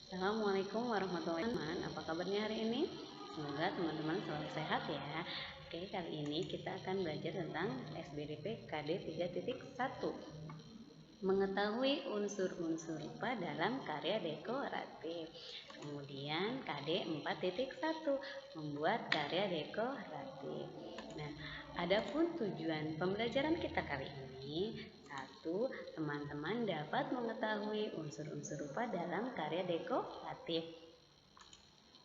Assalamualaikum warahmatullahi wabarakatuh. Apa kabarnya hari ini? Semoga teman-teman selalu sehat ya. Oke, kali ini kita akan belajar tentang SBDP KD 3.1. Mengetahui unsur-unsur rupa dalam karya dekoratif. Kemudian KD 4.1, membuat karya dekoratif. Nah, adapun tujuan pembelajaran kita kali ini, satu, teman-teman dapat mengetahui unsur-unsur rupa dalam karya dekoratif.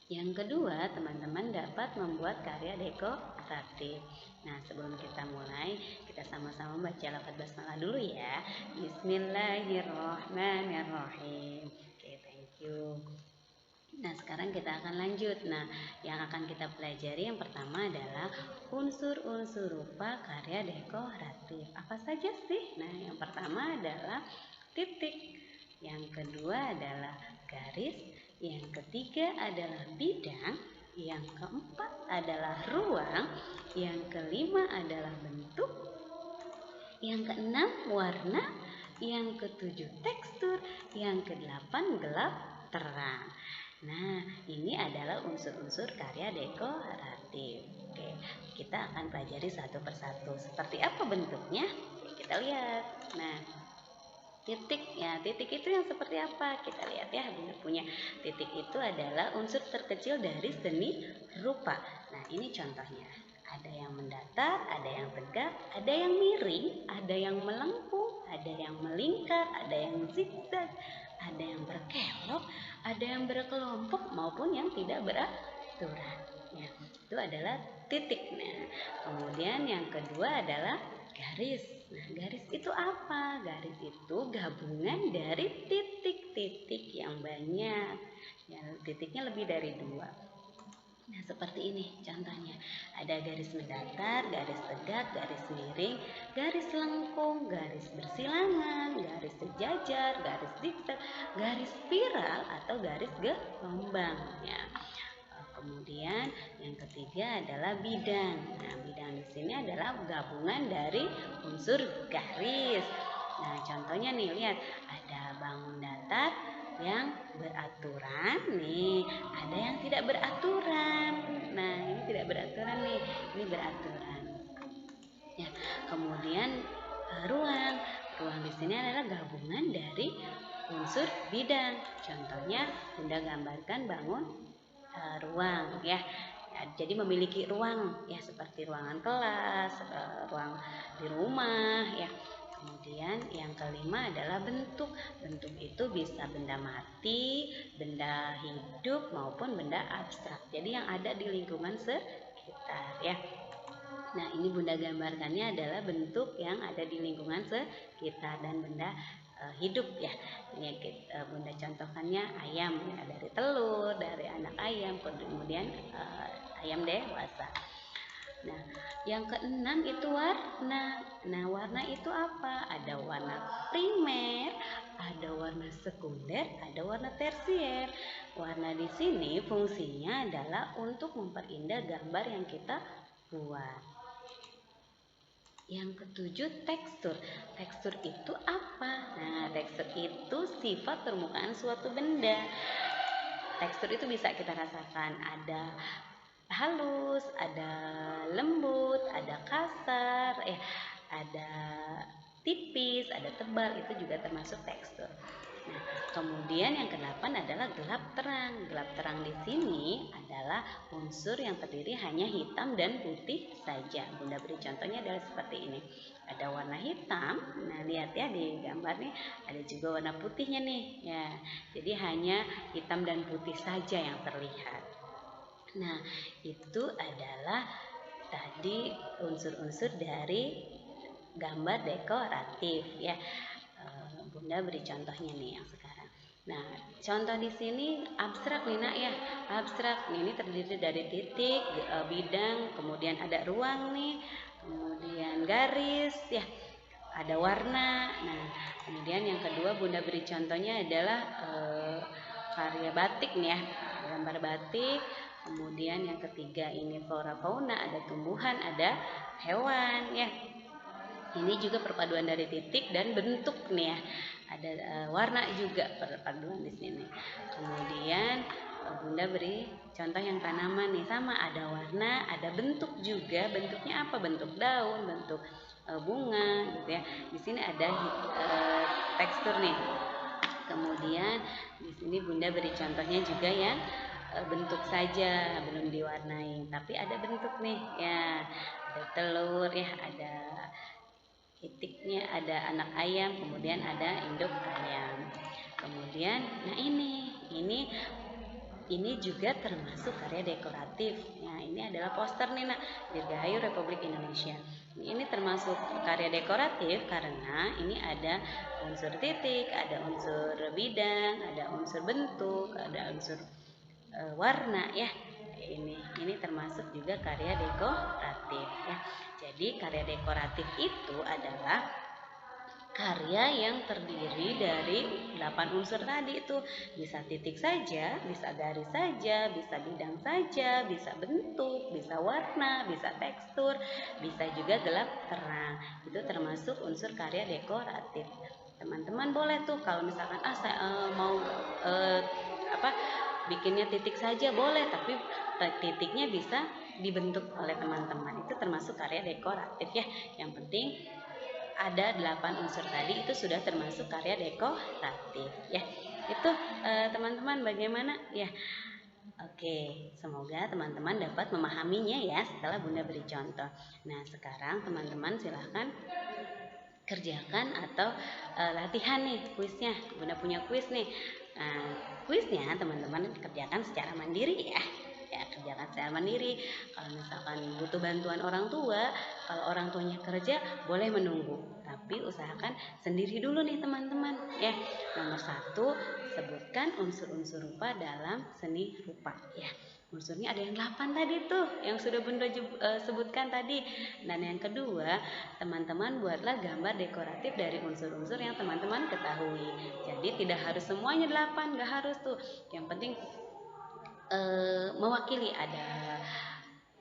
Yang kedua, teman-teman dapat membuat karya dekoratif. Nah, sebelum kita mulai, kita sama-sama baca lafaz basmalah dulu ya. Bismillahirrahmanirrahim. Oke, thank you. Nah, sekarang kita akan lanjut. Nah, yang akan kita pelajari yang pertama adalah unsur-unsur rupa karya dekoratif. Apa saja sih? Nah, yang pertama adalah titik. Yang kedua adalah garis. Yang ketiga adalah bidang. Yang keempat adalah ruang. Yang kelima adalah bentuk. Yang keenam warna. Yang ketujuh tekstur. Yang kedelapan gelap terang. Nah, ini adalah unsur-unsur karya dekoratif. Oke, kita akan pelajari satu persatu. Seperti apa bentuknya? Oke, kita lihat. Nah, titik ya, titik itu yang seperti apa? Kita lihat ya, Bunda punya titik itu adalah unsur terkecil dari seni rupa. Nah, ini contohnya. Ada yang mendatar, ada yang tegak, ada yang miring, ada yang melengkung, ada yang melingkar, ada yang zigzag, ada yang berkelok, ada yang berkelompok maupun yang tidak beraturan. Ya, itu adalah titik. Nah, kemudian yang kedua adalah garis. Nah, garis itu apa? Garis itu gabungan dari titik-titik yang banyak. Ya, titiknya lebih dari 2. Nah, seperti ini contohnya. Ada garis mendatar, garis tegak, garis miring, garis lengkung, garis bersilangan, garis sejajar, garis zigzag, garis spiral atau garis gelombang. Ya. Kemudian yang ketiga adalah bidang. Nah, bidang di sini adalah gabungan dari unsur garis. Nah, contohnya nih, lihat, ada bangun datar yang beraturan nih, ada yang tidak beraturan. Nah, ini tidak beraturan nih, ini beraturan. Ya, kemudian ruang. Ruang di sini adalah gabungan dari unsur bidang. Contohnya, Bunda gambarkan bangun ruang ya. Jadi memiliki ruang ya, seperti ruangan kelas, ruang di rumah ya. Kemudian yang kelima adalah bentuk. Bentuk itu bisa benda mati, benda hidup maupun benda abstrak. Jadi yang ada di lingkungan sekitar ya. Nah, ini Bunda gambarkannya adalah bentuk yang ada di lingkungan sekitar dan benda hidup ya. Ini Bunda contohkannya ayam ya, dari telur, dari anak ayam, kemudian ayam dewasa. Nah, yang keenam itu warna. Nah, warna itu apa? Ada warna primer, ada warna sekunder, ada warna tersier. Warna di sini fungsinya adalah untuk memperindah gambar yang kita buat. Yang ketujuh, tekstur. Tekstur itu apa? Nah, tekstur itu sifat permukaan suatu benda. Tekstur itu bisa kita rasakan, ada halus, ada lembut, ada kasar, ada tipis, ada tebal, itu juga termasuk tekstur. Nah, kemudian yang kedelapan adalah gelap terang. Gelap terang di sini adalah unsur yang terdiri hanya hitam dan putih saja. Bunda beri contohnya adalah seperti ini. Ada warna hitam. Nah, lihat ya di gambar nih, ada juga warna putihnya nih. Ya, jadi hanya hitam dan putih saja yang terlihat. Nah, itu adalah tadi unsur-unsur dari gambar dekoratif ya. Bunda beri contohnya nih yang sekarang. Nah, contoh di sini abstrak nih Nak ya. Abstrak ini terdiri dari titik, bidang, kemudian ada ruang nih, kemudian garis ya. Ada warna. Nah, kemudian yang kedua Bunda beri contohnya adalah karya batik nih ya. Gambar batik. Kemudian yang ketiga ini flora fauna, ada tumbuhan, ada hewan ya. Ini juga perpaduan dari titik dan bentuk nih ya. ada warna juga perpaduan di sini. Kemudian Bunda beri contoh yang tanaman nih, sama ada warna, ada bentuk juga. Bentuknya apa? Bentuk daun, bentuk bunga gitu ya. Di sini ada tekstur nih. Kemudian di sini Bunda beri contohnya juga yang bentuk saja, belum diwarnai, tapi ada bentuk nih ya. Ada telur ya, ada itiknya, ada anak ayam, kemudian ada induk ayam. Kemudian nah ini juga termasuk karya dekoratif. Nah, ini adalah poster nih Nak, Dirgahayu Republik Indonesia. Ini termasuk karya dekoratif karena ini ada unsur titik, ada unsur bidang, ada unsur bentuk, ada unsur warna ya. Ini termasuk juga karya dekoratif ya. Jadi karya dekoratif itu adalah karya yang terdiri dari 8 unsur tadi itu. Bisa titik saja, bisa garis saja, bisa bidang saja, bisa bentuk, bisa warna, bisa tekstur, bisa juga gelap terang. Itu termasuk unsur karya dekoratif. Teman-teman boleh tuh kalau misalkan saya mau bikinnya titik saja boleh, tapi titiknya bisa dibentuk oleh teman-teman. Itu termasuk karya dekoratif ya. Yang penting ada 8 unsur tadi itu sudah termasuk karya dekoratif ya. Itu teman-teman bagaimana ya? Oke, semoga teman-teman dapat memahaminya ya setelah Bunda beri contoh. Nah, sekarang teman-teman silahkan kerjakan atau latihan nih kuisnya. Bunda punya kuis nih. Nah, kuisnya teman-teman kerjakan secara mandiri ya. Kerjakan secara mandiri. Kalau misalkan butuh bantuan orang tua, kalau orang tuanya kerja boleh menunggu, tapi usahakan sendiri dulu nih teman-teman ya. Nomor 1, sebutkan unsur-unsur rupa dalam seni rupa ya. Unsurnya ada yang 8 tadi tuh yang sudah Bunda sebutkan tadi. Dan yang kedua, teman-teman buatlah gambar dekoratif dari unsur-unsur yang teman-teman ketahui. Jadi tidak harus semuanya 8, gak harus tuh. Yang penting mewakili, ada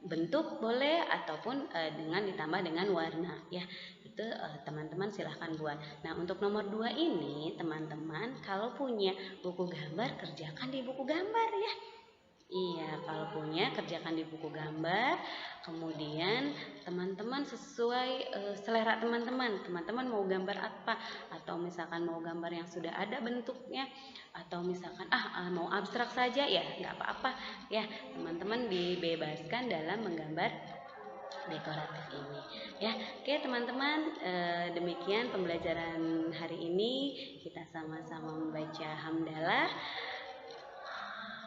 bentuk boleh ataupun dengan ditambah dengan warna ya. Itu teman-teman silahkan buat. Nah, untuk nomor 2 ini teman-teman kalau punya buku gambar kerjakan di buku gambar ya. Iya, kalau punya kerjakan di buku gambar. Kemudian teman-teman sesuai selera teman-teman. Teman-teman mau gambar apa? Atau misalkan mau gambar yang sudah ada bentuknya, atau misalkan mau abstrak saja ya, nggak apa-apa ya. Teman-teman dibebaskan dalam menggambar dekoratif ini ya. Oke teman-teman, demikian pembelajaran hari ini. Kita sama-sama membaca hamdalah.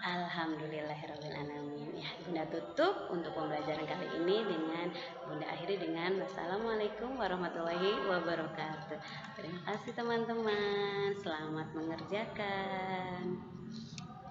Alhamdulillahirrahmanirrahim ya. Bunda tutup untuk pembelajaran kali ini dengan Bunda akhiri dengan wassalamualaikum warahmatullahi wabarakatuh. Terima kasih teman-teman, selamat mengerjakan.